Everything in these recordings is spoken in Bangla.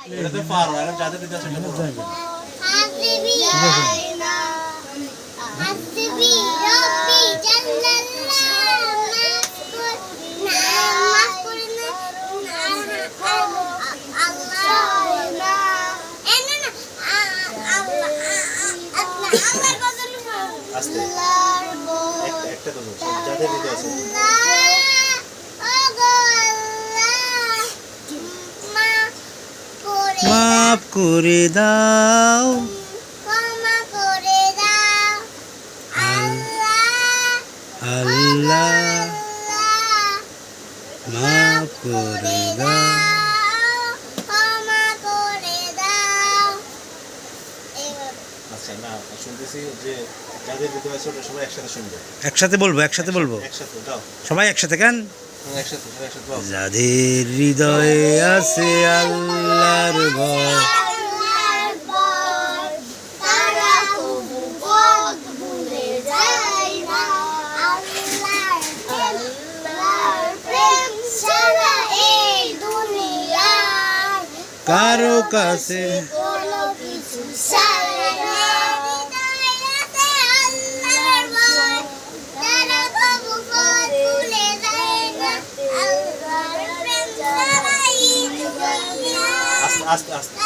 এটা তো পারো এখন যাদের দিতে আছে সেটা বলো। হাসবি আল্লাহ হাসবি রব্বি জাল্লাল্লাহ নামাজ পড়ে না আল্লাহ এনে না আল্লাহর বদলে আস্তে একটা তো বলো, যাদের দিতে আছে মাফ করে দাও ক্ষমা করে দাও আল্লাহ আল্লাহ আল্লাহ মাফ করে দাও। ক্ষমা করে দাও এইভাবে আচ্ছা না শুনতেছি যে যাদের দিতে আছে ওটা সবাই একসাথে শুনবে একসাথে বলবো একসাথে দাও সবাই একসাথে কেন? একসাথে সবাই একসাথে দাও যাদের হৃদয়ে আছে আল্লাহর ভয় আল্লাহর পর তারা কবু পথ ভুলে যায় না আল্লাহর প্রেম ছাড়া এই দুনিয়ায় কারো কাছে কোনো কিছু চায় না হৃদয়েতে আল্লাহর ভয় তারা কবু পথ ভুলে যায় না আল্লাহর প্রেম ছাড়া এই দুনিয়ায় আস্তে আস্তে আস্তে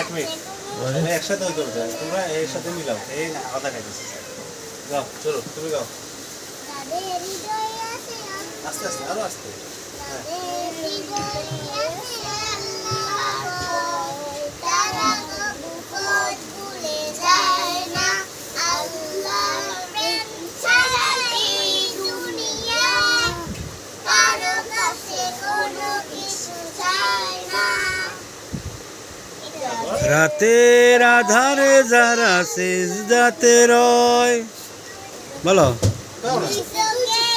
এক মিনিট সবাই একসাথে হইতে হবে তোমরা একসাথে মিলাও এই আদা খাইতেছি যাও চলো তুমি যাও তাদের হৃদয়ে আছে আস্তে আস্তে আরো আস্তে তাদের হৃদয়ে আছে আল্লাহর ভয় তারা কবু পথ ভুলে যায় না আল্লাহর প্রেম ছাড়া এই দুনিয়ায় কারো কাছে কোনো কিছু চায় না রাতের আধারে যারা সিজদাতে রয় বলো দাও না চোখে